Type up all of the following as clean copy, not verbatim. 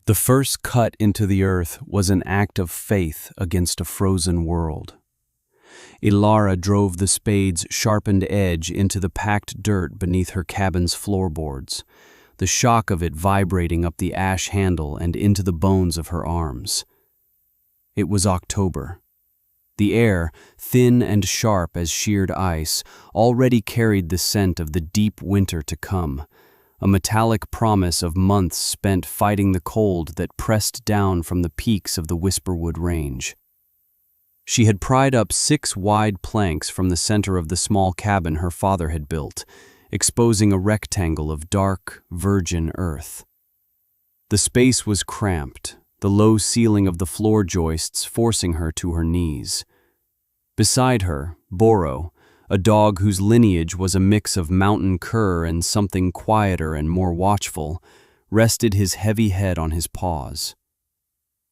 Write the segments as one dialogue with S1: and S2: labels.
S1: The first cut into the earth was an act of faith against a frozen world. Ilara drove the spade's sharpened edge into the packed dirt beneath her cabin's floorboards, the shock of it vibrating up the ash handle and into the bones of her arms. It was October. The air, thin and sharp as sheared ice, already carried the scent of the deep winter to come, a metallic promise of months spent fighting the cold that pressed down from the peaks of the Whisperwood Range. She had pried up 6 wide planks from the center of the small cabin her father had built, exposing a rectangle of dark, virgin earth. The space was cramped, the low ceiling of the floor joists forcing her to her knees. Beside her, Boro, a dog whose lineage was a mix of mountain cur and something quieter and more watchful, rested his heavy head on his paws.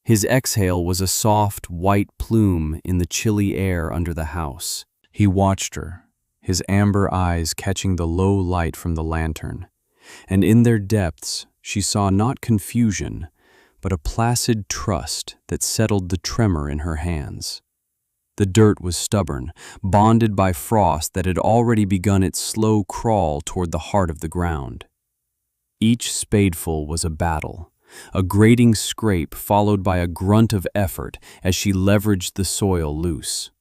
S1: His exhale was a soft, white plume in the chilly air under the house. He watched her, his amber eyes catching the low light from the lantern, and in their depths she saw not confusion, but a placid trust that settled the tremor in her hands. The dirt was stubborn, bonded by frost that had already begun its slow crawl toward the heart of the ground. Each spadeful was a battle, a grating scrape followed by a grunt of effort as she leveraged the soil loose.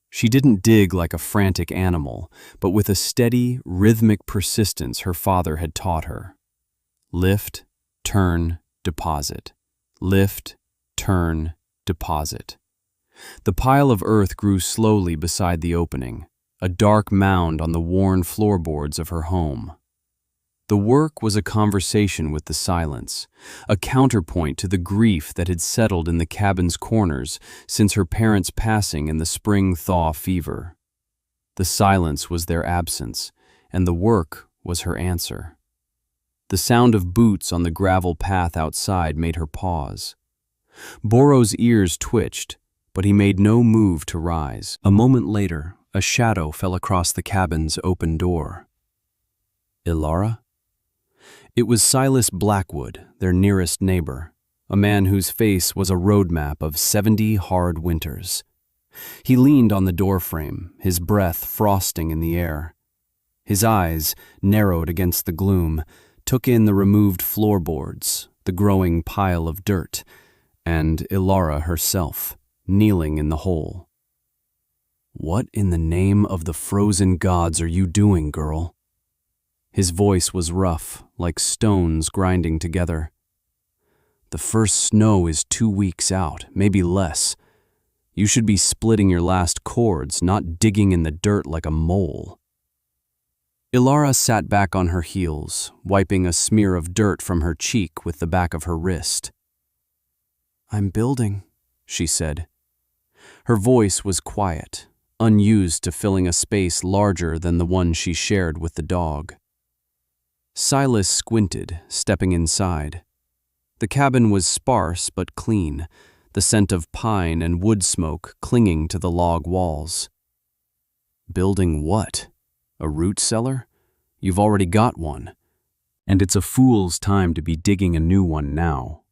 S1: She didn't dig like a frantic animal, but with a steady, rhythmic persistence her father had taught her. Lift, turn, deposit. Lift, turn, deposit. The pile of earth grew slowly beside the opening, a dark mound on the worn floorboards of her home. The work was a conversation with the silence, a counterpoint to the grief that had settled in the cabin's corners since her parents' passing in the spring thaw fever. The silence was their absence, and the work was her answer. The sound of boots on the gravel path outside made her pause. Boro's ears twitched, but he made no move to rise. A moment later, a shadow fell across the cabin's open door. Ilara? It was Silas Blackwood, their nearest neighbor, a man whose face was a roadmap of 70 hard winters. He leaned on the doorframe, his breath frosting in the air. His eyes, narrowed against the gloom, took in the removed floorboards, the growing pile of dirt, and Ilara herself, kneeling in the hole. "What in the name of the frozen gods are you doing, girl?" His voice was rough, like stones grinding together. "The first snow is 2 weeks out, maybe less. You should be splitting your last cords, not digging in the dirt like a mole." Ilara sat back on her heels, wiping a smear of dirt from her cheek with the back of her wrist. "I'm building," she said. Her voice was quiet, unused to filling a space larger than the one she shared with the dog. Silas squinted, stepping inside. The cabin was sparse but clean, the scent of pine and wood smoke clinging to the log walls. "Building what? A root cellar? You've already got one. And it's a fool's time to be digging a new one now.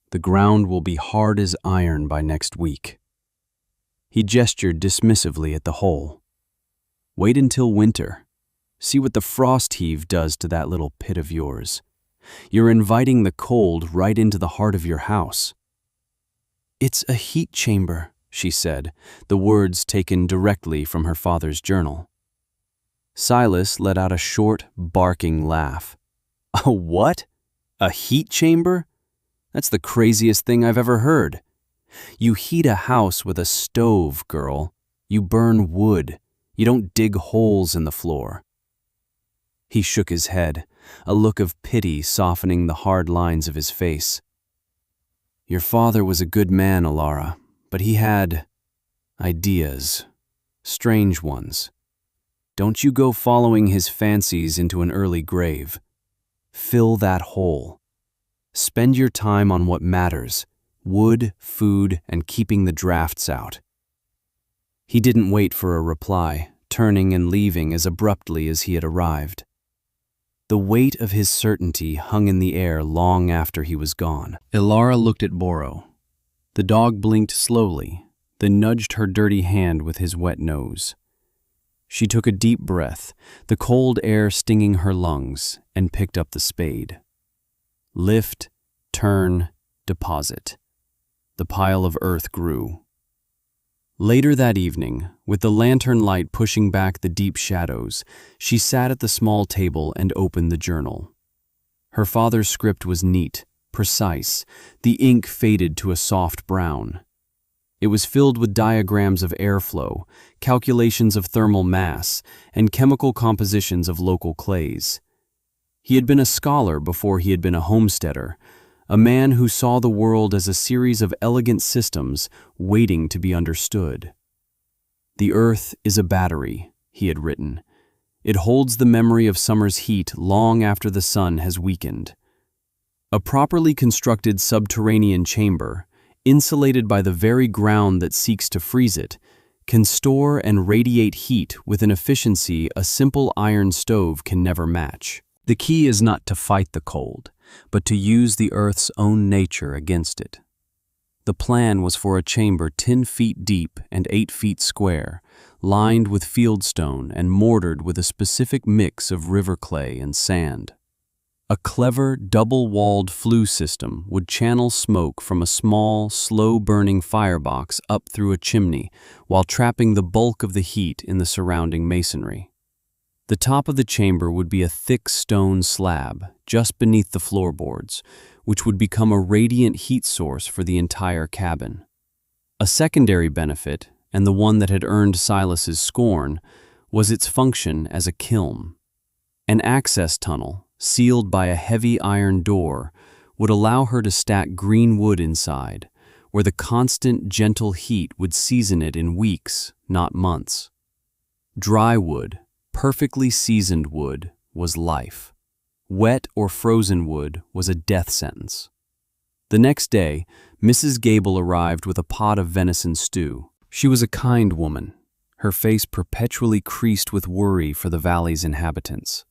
S1: The ground will be hard as iron by next week." He gestured dismissively at the hole. "Wait until winter. See what the frost heave does to that little pit of yours. You're inviting the cold right into the heart of your house." "It's a heat chamber," she said, the words taken directly from her father's journal. Silas let out a short, barking laugh. "A what? A heat chamber? That's the craziest thing I've ever heard. You heat a house with a stove, girl. You burn wood. You don't dig holes in the floor." He shook his head, a look of pity softening the hard lines of his face. "Your father was a good man, Ilara, but he had ideas, strange ones. Don't you go following his fancies into an early grave. Fill that hole. Spend your time on what matters: wood, food, and keeping the drafts out." He didn't wait for a reply, turning and leaving as abruptly as he had arrived. The weight of his certainty hung in the air long after he was gone. Ilara looked at Boro. The dog blinked slowly, then nudged her dirty hand with his wet nose. She took a deep breath, the cold air stinging her lungs, and picked up the spade. Lift, turn, deposit. The pile of earth grew. Later that evening, with the lantern light pushing back the deep shadows, she sat at the small table and opened the journal. Her father's script was neat, precise, the ink faded to a soft brown. It was filled with diagrams of airflow, calculations of thermal mass, and chemical compositions of local clays. He had been a scholar before he had been a homesteader, a man who saw the world as a series of elegant systems waiting to be understood. "The earth is a battery," he had written. "It holds the memory of summer's heat long after the sun has weakened." A properly constructed subterranean chamber, insulated by the very ground that seeks to freeze it, can store and radiate heat with an efficiency a simple iron stove can never match. The key is not to fight the cold, but to use the Earth's own nature against it. The plan was for a chamber 10 feet deep and 8 feet square, lined with fieldstone and mortared with a specific mix of river clay and sand. A clever, double-walled flue system would channel smoke from a small, slow-burning firebox up through a chimney while trapping the bulk of the heat in the surrounding masonry. The top of the chamber would be a thick stone slab just beneath the floorboards, which would become a radiant heat source for the entire cabin. A secondary benefit, and the one that had earned Silas's scorn, was its function as a kiln. An access tunnel, sealed by a heavy iron door, would allow her to stack green wood inside, where the constant, gentle heat would season it in weeks, not months. Dry wood, perfectly seasoned wood, was life. Wet or frozen wood was a death sentence. The next day, Mrs. Gable arrived with a pot of venison stew. She was a kind woman, her face perpetually creased with worry for the valley's inhabitants.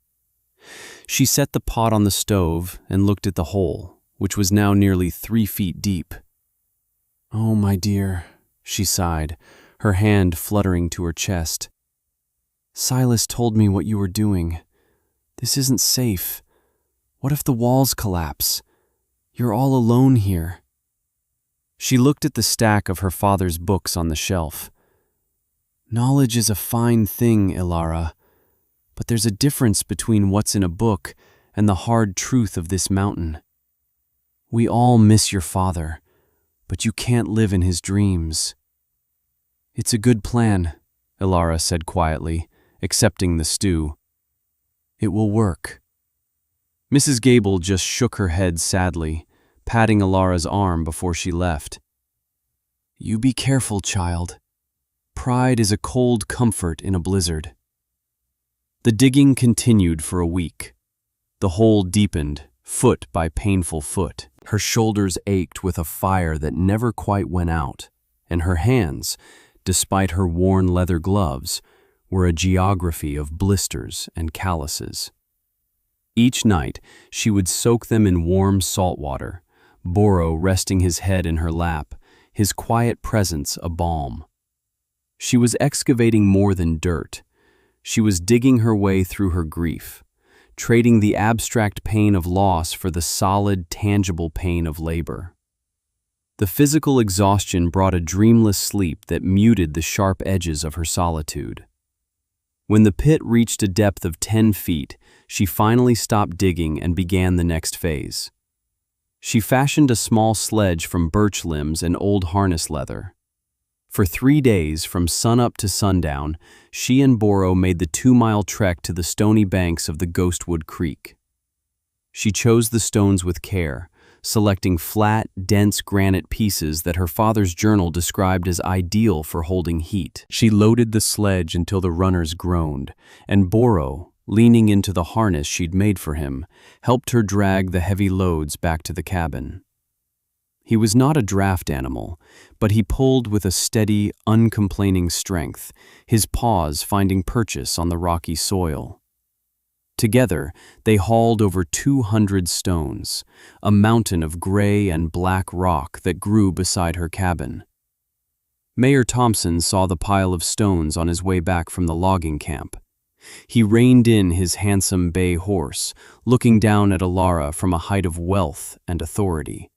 S1: She set the pot on the stove and looked at the hole, which was now nearly 3 feet deep. "Oh, my dear," she sighed, her hand fluttering to her chest. "Silas told me what you were doing. This isn't safe. What if the walls collapse? You're all alone here." She looked at the stack of her father's books on the shelf. "Knowledge is a fine thing, Ilara, but there's a difference between what's in a book and the hard truth of this mountain. We all miss your father, but you can't live in his dreams." "It's a good plan," Ilara said quietly, accepting the stew. "It will work." Mrs. Gable just shook her head sadly, patting Ilara's arm before she left. "You be careful, child. Pride is a cold comfort in a blizzard." The digging continued for a week. The hole deepened, foot by painful foot. Her shoulders ached with a fire that never quite went out, and her hands, despite her worn leather gloves, were a geography of blisters and calluses. Each night, she would soak them in warm salt water, Boro resting his head in her lap, his quiet presence a balm. She was excavating more than dirt. She was digging her way through her grief, trading the abstract pain of loss for the solid, tangible pain of labor. The physical exhaustion brought a dreamless sleep that muted the sharp edges of her solitude. When the pit reached a depth of 10 feet, she finally stopped digging and began the next phase. She fashioned a small sledge from birch limbs and old harness leather. For 3 days, from sunup to sundown, she and Boro made the 2-mile trek to the stony banks of the Ghostwood Creek. She chose the stones with care, selecting flat, dense granite pieces that her father's journal described as ideal for holding heat. She loaded the sledge until the runners groaned, and Boro, leaning into the harness she'd made for him, helped her drag the heavy loads back to the cabin. He was not a draft animal, but he pulled with a steady, uncomplaining strength, his paws finding purchase on the rocky soil. Together, they hauled over 200 stones, a mountain of gray and black rock that grew beside her cabin. Mayor Thompson saw the pile of stones on his way back from the logging camp. He reined in his handsome bay horse, looking down at Alara from a height of wealth and authority.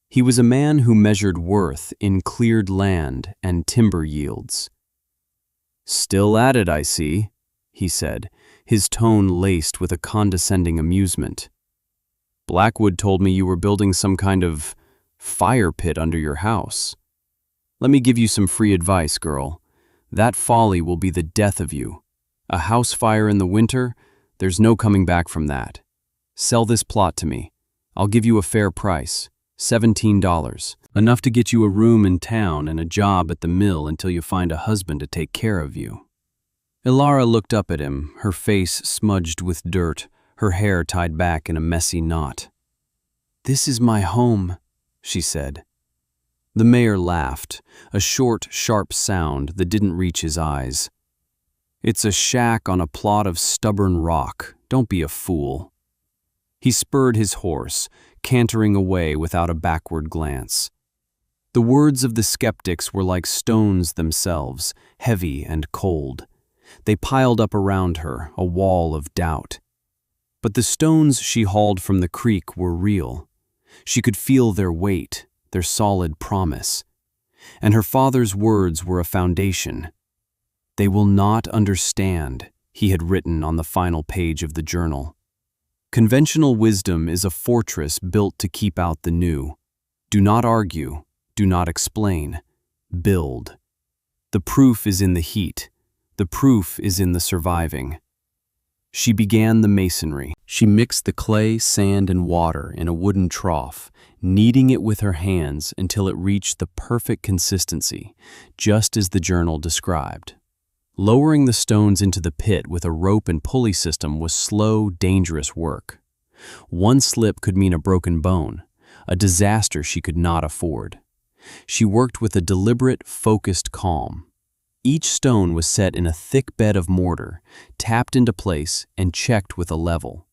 S1: He was a man who measured worth in cleared land and timber yields. "Still at it, I see," he said, his tone laced with a condescending amusement. "Blackwood told me you were building some kind of fire pit under your house. Let me give you some free advice, girl. That folly will be the death of you. A house fire in the winter, there's no coming back from that. Sell this plot to me. I'll give you a fair price, $17, enough to get you a room in town and a job at the mill until you find a husband to take care of you." Alara looked up at him, her face smudged with dirt, her hair tied back in a messy knot. "This is my home," she said. The mayor laughed, a short, sharp sound that didn't reach his eyes. "It's a shack on a plot of stubborn rock. Don't be a fool." He spurred his horse, cantering away without a backward glance. The words of the skeptics were like stones themselves, heavy and cold. They piled up around her, a wall of doubt. But the stones she hauled from the creek were real. She could feel their weight, their solid promise. And her father's words were a foundation. "They will not understand," he had written on the final page of the journal. Conventional wisdom is a fortress built to keep out the new. Do not argue, do not explain, build. The proof is in the heat. The proof is in the surviving. She began the masonry. She mixed the clay, sand, and water in a wooden trough, kneading it with her hands until it reached the perfect consistency, just as the journal described. Lowering the stones into the pit with a rope and pulley system was slow, dangerous work. One slip could mean a broken bone, a disaster she could not afford. She worked with a deliberate, focused calm. Each stone was set in a thick bed of mortar, tapped into place and checked with a level.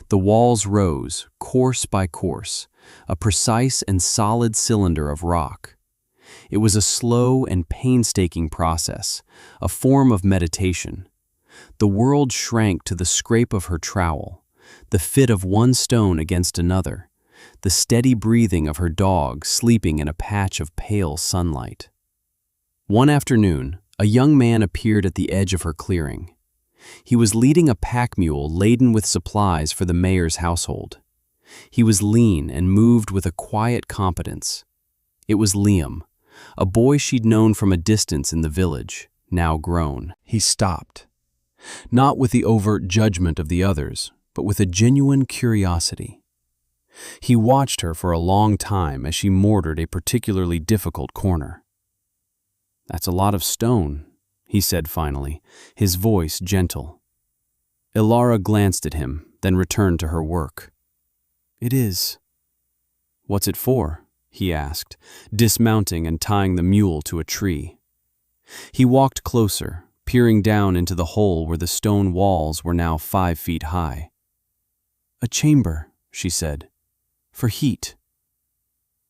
S1: The walls rose, course by course, a precise and solid cylinder of rock. It was a slow and painstaking process, a form of meditation. The world shrank to the scrape of her trowel, the fit of one stone against another, the steady breathing of her dog sleeping in a patch of pale sunlight. One afternoon, a young man appeared at the edge of her clearing. He was leading a pack mule laden with supplies for the mayor's household. He was lean and moved with a quiet competence. It was Liam, a boy she'd known from a distance in the village, now grown. He stopped, not with the overt judgment of the others, but with a genuine curiosity. He watched her for a long time as she mortared a particularly difficult corner. "That's a lot of stone," he said finally, his voice gentle. Alara glanced at him, then returned to her work. "It is." "What's it for?" he asked, dismounting and tying the mule to a tree. He walked closer, peering down into the hole where the stone walls were now 5 feet high. "A chamber," she said, "for heat."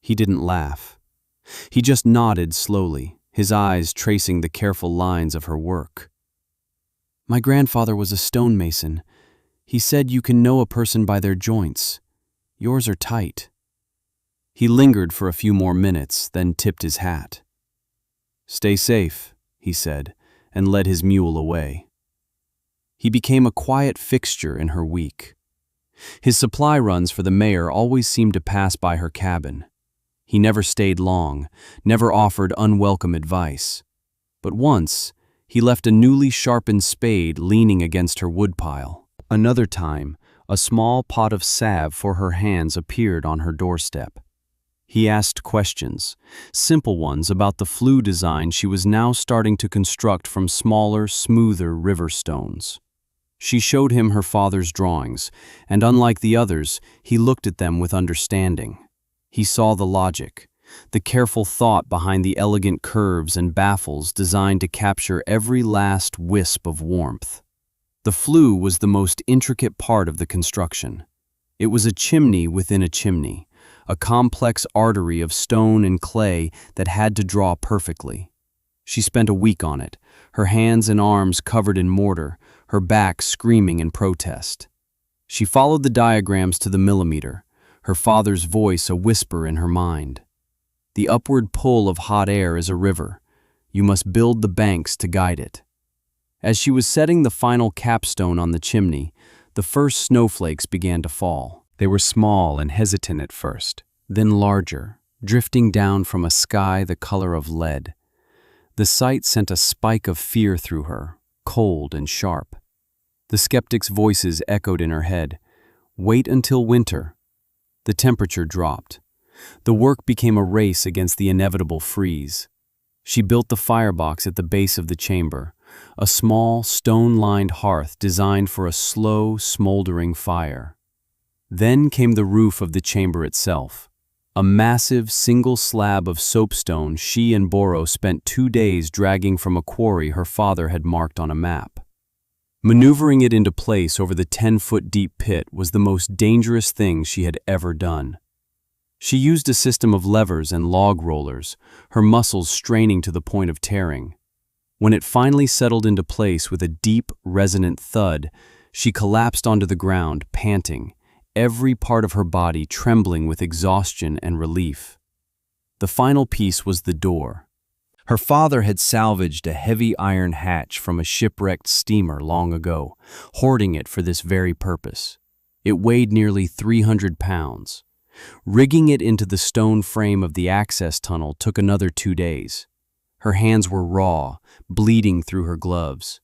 S1: He didn't laugh. He just nodded slowly, his eyes tracing the careful lines of her work. "My grandfather was a stonemason. He said you can know a person by their joints. Yours are tight." He lingered for a few more minutes, then tipped his hat. "Stay safe," he said, and led his mule away. He became a quiet fixture in her week. His supply runs for the mayor always seemed to pass by her cabin. He never stayed long, never offered unwelcome advice. But once, he left a newly sharpened spade leaning against her woodpile. Another time, a small pot of salve for her hands appeared on her doorstep. He asked questions, simple ones about the flue design she was now starting to construct from smaller, smoother river stones. She showed him her father's drawings, and unlike the others, he looked at them with understanding. He saw the logic, the careful thought behind the elegant curves and baffles designed to capture every last wisp of warmth. The flue was the most intricate part of the construction. It was a chimney within a chimney, a complex artery of stone and clay that had to draw perfectly. She spent a week on it, her hands and arms covered in mortar, her back screaming in protest. She followed the diagrams to the millimeter, her father's voice a whisper in her mind. The upward pull of hot air is a river. You must build the banks to guide it. As she was setting the final capstone on the chimney, the first snowflakes began to fall. They were small and hesitant at first, then larger, drifting down from a sky the color of lead. The sight sent a spike of fear through her, cold and sharp. The skeptics' voices echoed in her head. Wait until winter. The temperature dropped. The work became a race against the inevitable freeze. She built the firebox at the base of the chamber, a small, stone-lined hearth designed for a slow, smoldering fire. Then came the roof of the chamber itself, a massive single slab of soapstone she and Boro spent 2 days dragging from a quarry her father had marked on a map. Maneuvering it into place over the 10-foot deep pit was the most dangerous thing she had ever done. She used a system of levers and log rollers, her muscles straining to the point of tearing. When it finally settled into place with a deep, resonant thud, she collapsed onto the ground, panting, every part of her body trembling with exhaustion and relief. The final piece was the door. Her father had salvaged a heavy iron hatch from a shipwrecked steamer long ago, hoarding it for this very purpose. It weighed nearly 300 pounds. Rigging it into the stone frame of the access tunnel took another 2 days. Her hands were raw, bleeding through her gloves.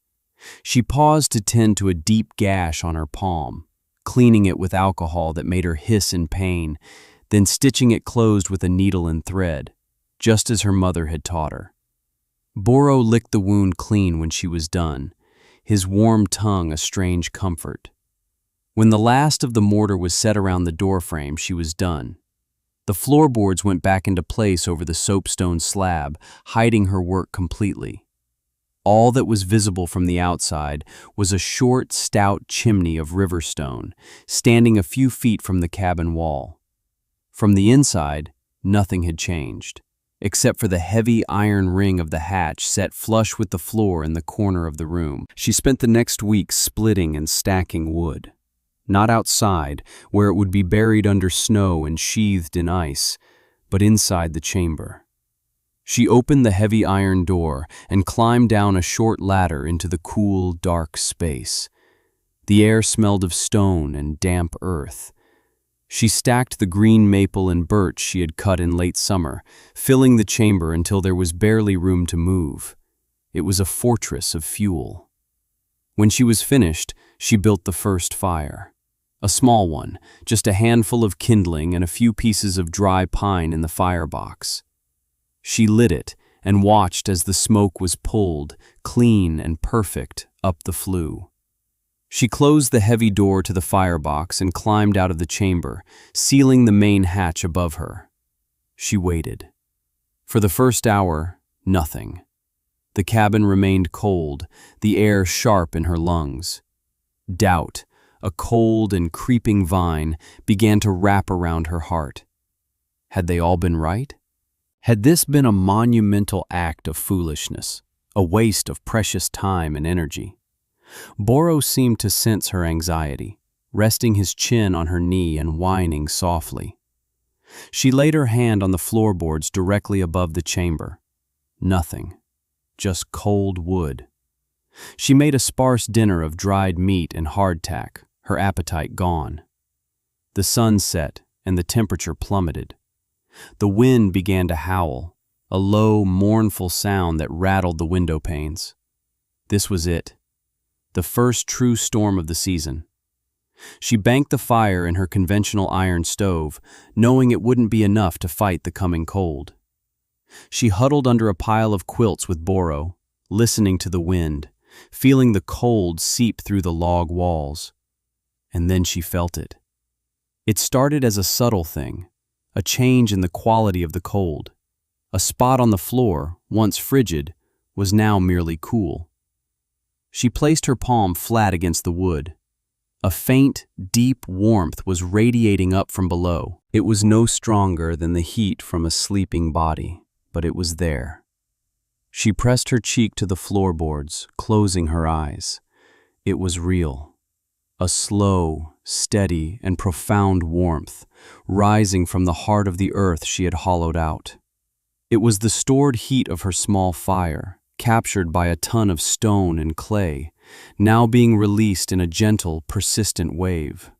S1: She paused to tend to a deep gash on her palm, cleaning it with alcohol that made her hiss in pain, then stitching it closed with a needle and thread, just as her mother had taught her. Boro licked the wound clean when she was done, his warm tongue a strange comfort. When the last of the mortar was set around the doorframe, she was done. The floorboards went back into place over the soapstone slab, hiding her work completely. All that was visible from the outside was a short, stout chimney of river stone, standing a few feet from the cabin wall. From the inside, nothing had changed, except for the heavy iron ring of the hatch set flush with the floor in the corner of the room. She spent the next week splitting and stacking wood. Not outside, where it would be buried under snow and sheathed in ice, but inside the chamber. She opened the heavy iron door and climbed down a short ladder into the cool, dark space. The air smelled of stone and damp earth. She stacked the green maple and birch she had cut in late summer, filling the chamber until there was barely room to move. It was a fortress of fuel. When she was finished, she built the first fire. A small one, just a handful of kindling and a few pieces of dry pine in the firebox. She lit it and watched as the smoke was pulled, clean and perfect, up the flue. She closed the heavy door to the firebox and climbed out of the chamber, sealing the main hatch above her. She waited. For the first hour, nothing. The cabin remained cold, the air sharp in her lungs. Doubt, a cold and creeping vine, began to wrap around her heart. Had they all been right? Had this been a monumental act of foolishness, a waste of precious time and energy? Boro seemed to sense her anxiety, resting his chin on her knee and whining softly. She laid her hand on the floorboards directly above the chamber. Nothing, just cold wood. She made a sparse dinner of dried meat and hardtack, her appetite gone. The sun set and the temperature plummeted. The wind began to howl, a low, mournful sound that rattled the window panes. This was it, the first true storm of the season. She banked the fire in her conventional iron stove, knowing it wouldn't be enough to fight the coming cold. She huddled under a pile of quilts with Boro, listening to the wind, feeling the cold seep through the log walls. And then she felt it. It started as a subtle thing, a change in the quality of the cold. A spot on the floor, once frigid, was now merely cool. She placed her palm flat against the wood. A faint, deep warmth was radiating up from below. It was no stronger than the heat from a sleeping body, but it was there. She pressed her cheek to the floorboards, closing her eyes. It was real. A slow, steady, and profound warmth, rising from the heart of the earth she had hollowed out. It was the stored heat of her small fire, captured by a ton of stone and clay, now being released in a gentle, persistent wave.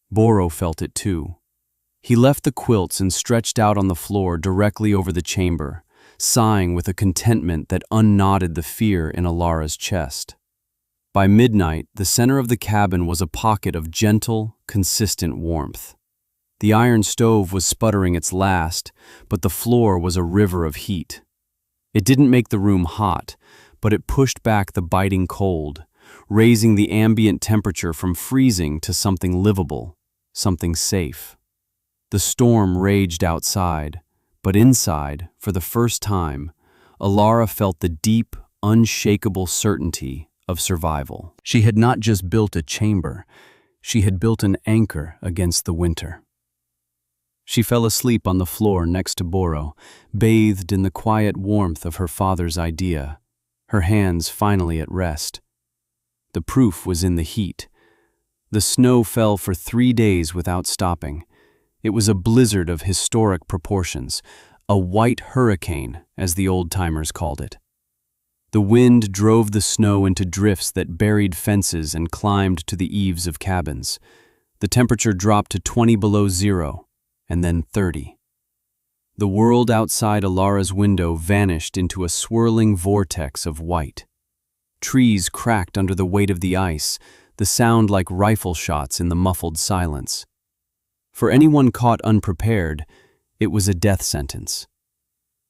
S1: Boro felt it too. He left the quilts and stretched out on the floor directly over the chamber, sighing with a contentment that unknotted the fear in Alara's chest. By midnight, the center of the cabin was a pocket of gentle, consistent warmth. The iron stove was sputtering its last, but the floor was a river of heat. It didn't make the room hot, but it pushed back the biting cold, raising the ambient temperature from freezing to something livable, something safe. The storm raged outside, but inside, for the first time, Alara felt the deep, unshakable certainty of survival. She had not just built a chamber, she had built an anchor against the winter. She fell asleep on the floor next to Boro, bathed in the quiet warmth of her father's idea, her hands finally at rest. The proof was in the heat. The snow fell for 3 days without stopping. It was a blizzard of historic proportions, a white hurricane, as the old-timers called it. The wind drove the snow into drifts that buried fences and climbed to the eaves of cabins. The temperature dropped to 20 below zero, and then 30. The world outside Alara's window vanished into a swirling vortex of white. Trees cracked under the weight of the ice, the sound like rifle shots in the muffled silence. For anyone caught unprepared, it was a death sentence.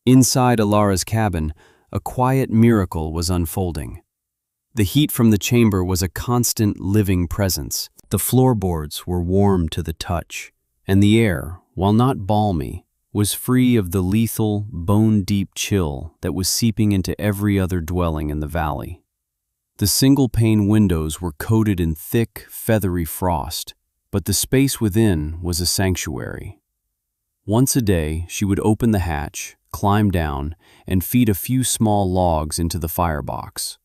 S1: Inside Alara's cabin, a quiet miracle was unfolding. The heat from the chamber was a constant living presence. The floorboards were warm to the touch, and the air, while not balmy, was free of the lethal, bone-deep chill that was seeping into every other dwelling in the valley. The single-pane windows were coated in thick, feathery frost, but the space within was a sanctuary. Once a day, she would open the hatch, climb down, and feed a few small logs into the firebox.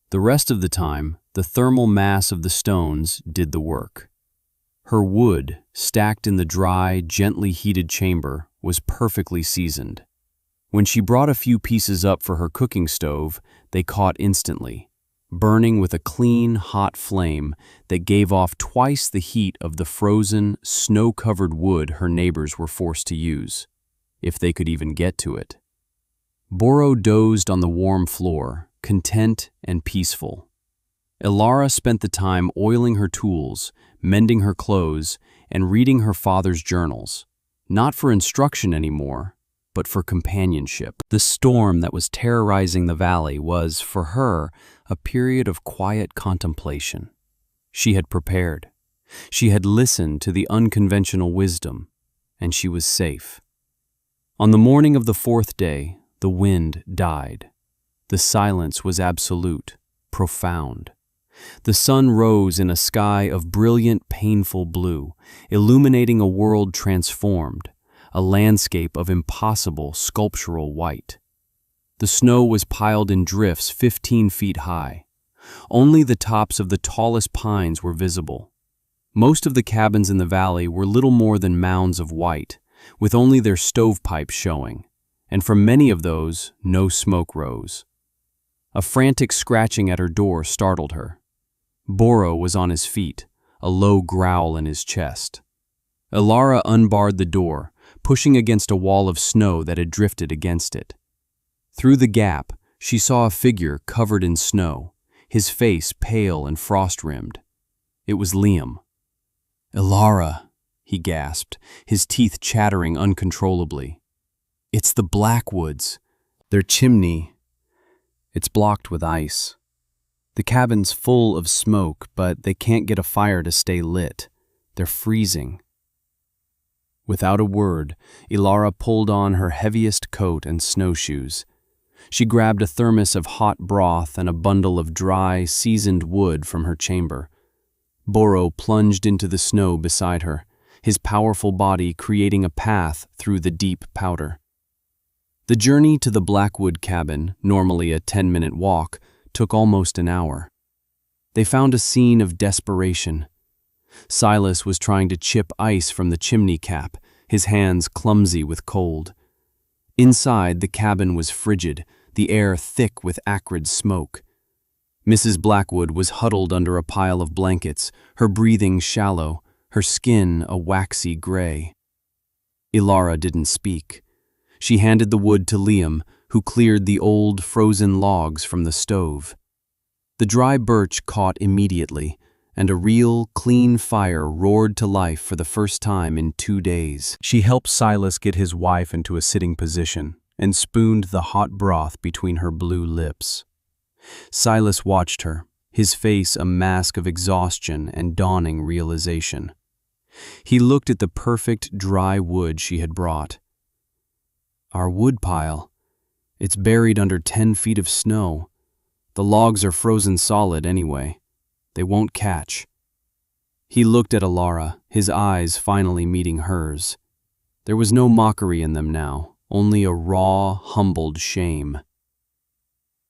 S1: The rest of the time, the thermal mass of the stones did the work. Her wood, stacked in the dry, gently heated chamber, was perfectly seasoned. When she brought a few pieces up for her cooking stove, they caught instantly, burning with a clean, hot flame that gave off twice the heat of the frozen, snow-covered wood her neighbors were forced to use, if they could even get to it. Boro dozed on the warm floor, content and peaceful. Alara spent the time oiling her tools, mending her clothes, and reading her father's journals, not for instruction anymore, but for companionship. The storm that was terrorizing the valley was, for her, a period of quiet contemplation. She had prepared. She had listened to the unconventional wisdom, and she was safe. On the morning of the 4th day, the wind died. The silence was absolute, profound. The sun rose in a sky of brilliant, painful blue, illuminating a world transformed, a landscape of impossible sculptural white. The snow was piled in drifts 15 feet high. Only the tops of the tallest pines were visible. Most of the cabins in the valley were little more than mounds of white, with only their stovepipes showing, and from many of those, no smoke rose. A frantic scratching at her door startled her. Boro was on his feet, a low growl in his chest. Alara unbarred the door, pushing against a wall of snow that had drifted against it. Through the gap, she saw a figure covered in snow, his face pale and frost-rimmed. It was Liam. "Alara," he gasped, his teeth chattering uncontrollably. "It's the Blackwoods. Their chimney. It's blocked with ice. The cabin's full of smoke, but they can't get a fire to stay lit. They're freezing." Without a word, Alara pulled on her heaviest coat and snowshoes. She grabbed a thermos of hot broth and a bundle of dry, seasoned wood from her chamber. Boro plunged into the snow beside her, his powerful body creating a path through the deep powder. The journey to the Blackwood cabin, normally a 10-minute walk, took almost an hour. They found a scene of desperation. Silas was trying to chip ice from the chimney cap, his hands clumsy with cold. Inside, the cabin was frigid, the air thick with acrid smoke. Mrs. Blackwood was huddled under a pile of blankets, her breathing shallow, her skin a waxy gray. Ilara didn't speak. She handed the wood to Liam, who cleared the old, frozen logs from the stove. The dry birch caught immediately, and a real, clean fire roared to life for the first time in 2 days. She helped Silas get his wife into a sitting position and spooned the hot broth between her blue lips. Silas watched her, his face a mask of exhaustion and dawning realization. He looked at the perfect, dry wood she had brought. Our wood pile. It's buried under 10 feet of snow. The logs are frozen solid anyway. They won't catch. He looked at Ilara, his eyes finally meeting hers. There was no mockery in them now, only a raw, humbled shame.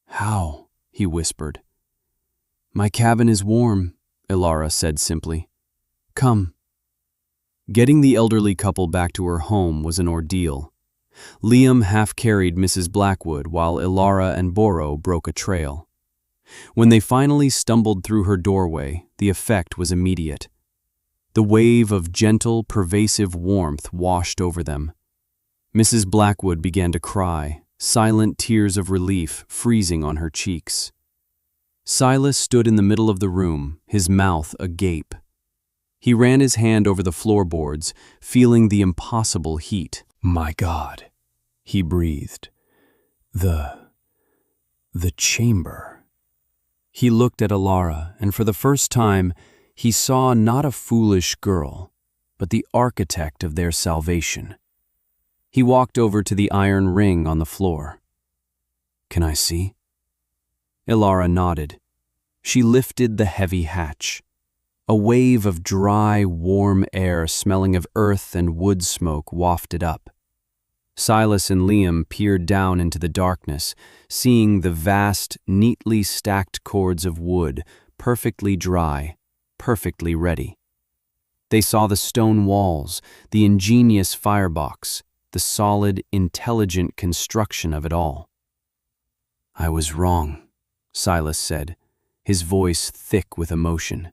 S1: "How?" he whispered. "My cabin is warm," Ilara said simply. "Come." Getting the elderly couple back to her home was an ordeal. Liam half-carried Mrs. Blackwood while Ilara and Boro broke a trail. When they finally stumbled through her doorway, the effect was immediate. The wave of gentle, pervasive warmth washed over them. Mrs. Blackwood began to cry, silent tears of relief freezing on her cheeks. Silas stood in the middle of the room, his mouth agape. He ran his hand over the floorboards, feeling the impossible heat. "My God," he breathed. The chamber." He looked at Ilara, and for the first time, he saw not a foolish girl, but the architect of their salvation. He walked over to the iron ring on the floor. "Can I see?" Ilara nodded. She lifted the heavy hatch. A wave of dry, warm air smelling of earth and wood smoke wafted up. Silas and Liam peered down into the darkness, seeing the vast, neatly stacked cords of wood, perfectly dry, perfectly ready. They saw the stone walls, the ingenious firebox, the solid, intelligent construction of it all. "I was wrong," Silas said, his voice thick with emotion.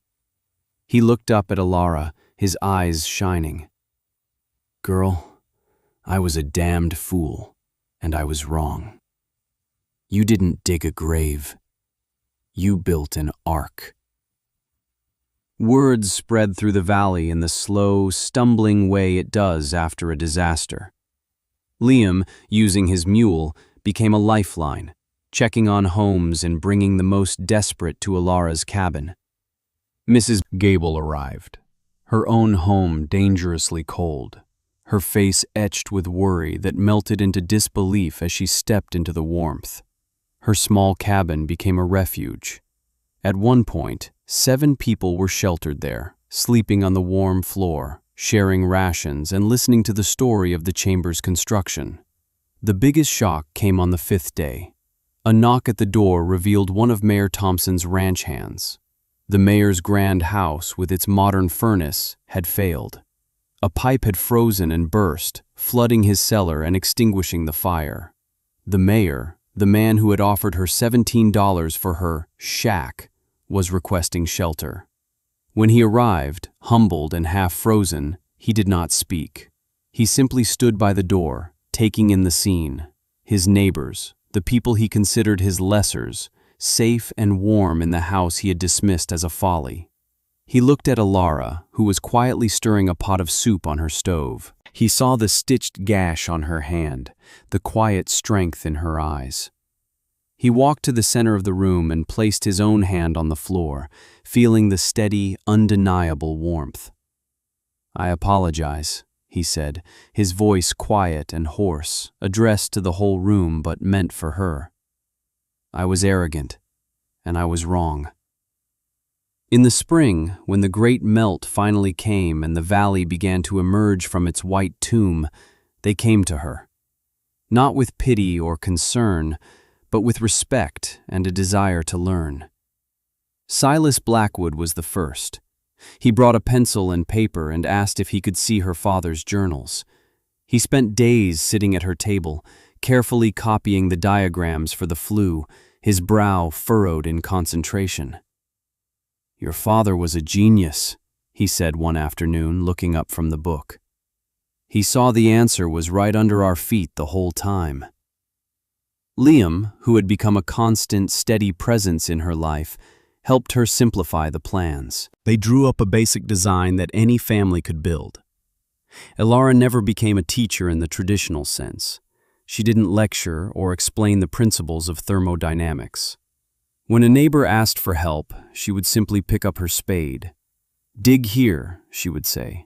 S1: He looked up at Ilara, his eyes shining. "Girl, I was a damned fool, and I was wrong. You didn't dig a grave. You built an ark." Words spread through the valley in the slow, stumbling way it does after a disaster. Liam, using his mule, became a lifeline, checking on homes and bringing the most desperate to Ilara's cabin. Mrs. Gable arrived, her own home dangerously cold, her face etched with worry that melted into disbelief as she stepped into the warmth. Her small cabin became a refuge. At one point, 7 people were sheltered there, sleeping on the warm floor, sharing rations and listening to the story of the chamber's construction. The biggest shock came on the 5th day. A knock at the door revealed one of Mayor Thompson's ranch hands. The mayor's grand house, with its modern furnace, had failed. A pipe had frozen and burst, flooding his cellar and extinguishing the fire. The mayor, the man who had offered her $17 for her shack, was requesting shelter. When he arrived, humbled and half-frozen, he did not speak. He simply stood by the door, taking in the scene. His neighbors, the people he considered his lessers, safe and warm in the house he had dismissed as a folly. He looked at Ilara, who was quietly stirring a pot of soup on her stove. He saw the stitched gash on her hand, the quiet strength in her eyes. He walked to the center of the room and placed his own hand on the floor, feeling the steady, undeniable warmth. "I apologize," he said, his voice quiet and hoarse, addressed to the whole room but meant for her. I was arrogant, and I was wrong. In the spring, when the great melt finally came and the valley began to emerge from its white tomb, they came to her. Not with pity or concern, but with respect and a desire to learn. Silas Blackwood was the first. He brought a pencil and paper and asked if he could see her father's journals. He spent days sitting at her table, carefully copying the diagrams for the flue, his brow furrowed in concentration. "Your father was a genius," he said one afternoon, looking up from the book. "He saw the answer was right under our feet the whole time." Liam, who had become a constant, steady presence in her life, helped her simplify the plans. They drew up a basic design that any family could build. Elara never became a teacher in the traditional sense. She didn't lecture or explain the principles of thermodynamics. When a neighbor asked for help, she would simply pick up her spade. "Dig here," she would say,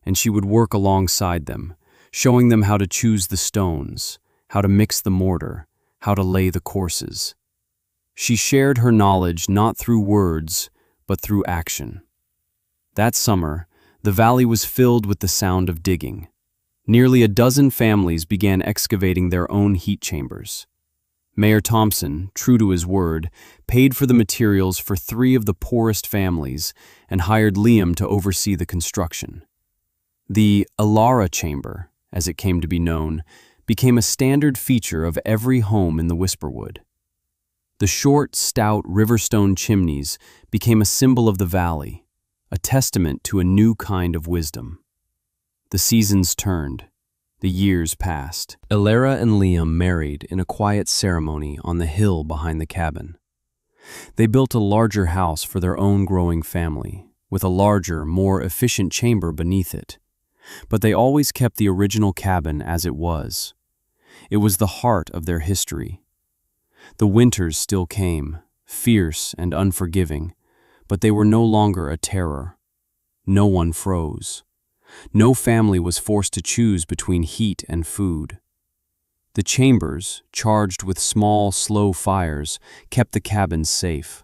S1: and she would work alongside them, showing them how to choose the stones, how to mix the mortar, how to lay the courses. She shared her knowledge not through words, but through action. That summer, the valley was filled with the sound of digging. Nearly a dozen families began excavating their own heat chambers. Mayor Thompson, true to his word, paid for the materials for 3 of the poorest families and hired Liam to oversee the construction. The Elara chamber, as it came to be known, became a standard feature of every home in the Whisperwood. The short, stout riverstone chimneys became a symbol of the valley, a testament to a new kind of wisdom. The seasons turned. The years passed. Elara and Liam married in a quiet ceremony on the hill behind the cabin. They built a larger house for their own growing family, with a larger, more efficient chamber beneath it. But they always kept the original cabin as it was. It was the heart of their history. The winters still came, fierce and unforgiving, but they were no longer a terror. No one froze. No family was forced to choose between heat and food. The chambers, charged with small, slow fires, kept the cabins safe.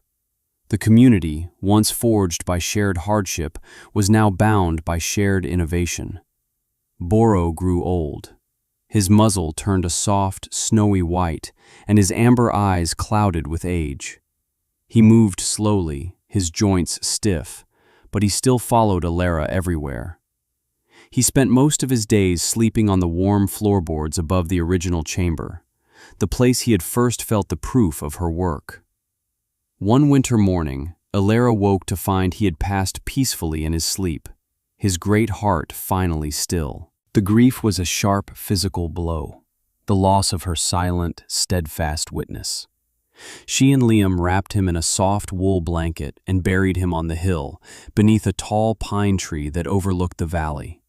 S1: The community, once forged by shared hardship, was now bound by shared innovation. Boro grew old. His muzzle turned a soft, snowy white, and his amber eyes clouded with age. He moved slowly, his joints stiff, but he still followed Elara everywhere. He spent most of his days sleeping on the warm floorboards above the original chamber, the place he had first felt the proof of her work. One winter morning, Elara woke to find he had passed peacefully in his sleep, his great heart finally still. The grief was a sharp physical blow, the loss of her silent, steadfast witness. She and Liam wrapped him in a soft wool blanket and buried him on the hill, beneath a tall pine tree that overlooked the valley.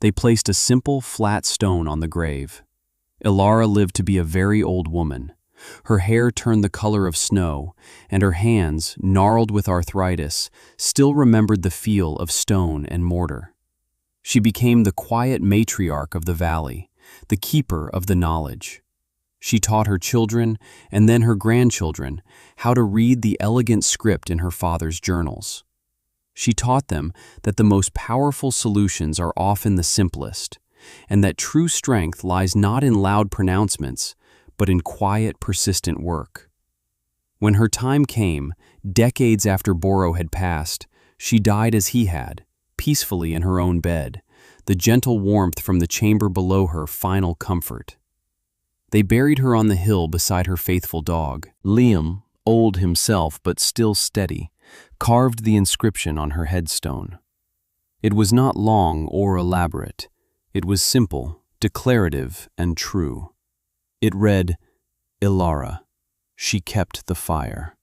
S1: They placed a simple, flat stone on the grave. Elara lived to be a very old woman. Her hair turned the color of snow, and her hands, gnarled with arthritis, still remembered the feel of stone and mortar. She became the quiet matriarch of the valley, the keeper of the knowledge. She taught her children, and then her grandchildren, how to read the elegant script in her father's journals. She taught them that the most powerful solutions are often the simplest, and that true strength lies not in loud pronouncements, but in quiet, persistent work. When her time came, decades after Boro had passed, she died as he had, peacefully in her own bed, the gentle warmth from the chamber below her final comfort. They buried her on the hill beside her faithful dog. Liam, old himself but still steady, carved the inscription on her headstone. It was not long or elaborate. It was simple, declarative, and true. It read, "Elara, she kept the fire."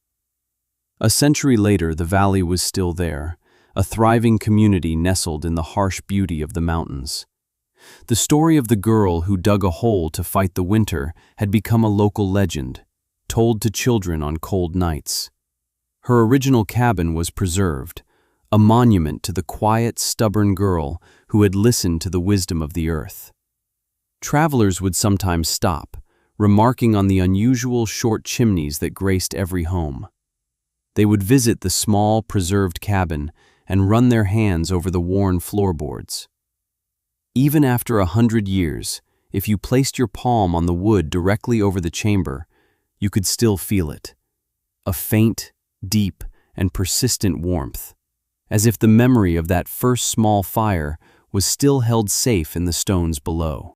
S1: A century later, the valley was still there, a thriving community nestled in the harsh beauty of the mountains. The story of the girl who dug a hole to fight the winter had become a local legend, told to children on cold nights. Her original cabin was preserved, a monument to the quiet, stubborn girl who had listened to the wisdom of the earth. Travelers would sometimes stop, remarking on the unusual short chimneys that graced every home. They would visit the small, preserved cabin and run their hands over the worn floorboards. Even after 100 years, if you placed your palm on the wood directly over the chamber, you could still feel it. A faint, deep, and persistent warmth, as if the memory of that first small fire was still held safe in the stones below.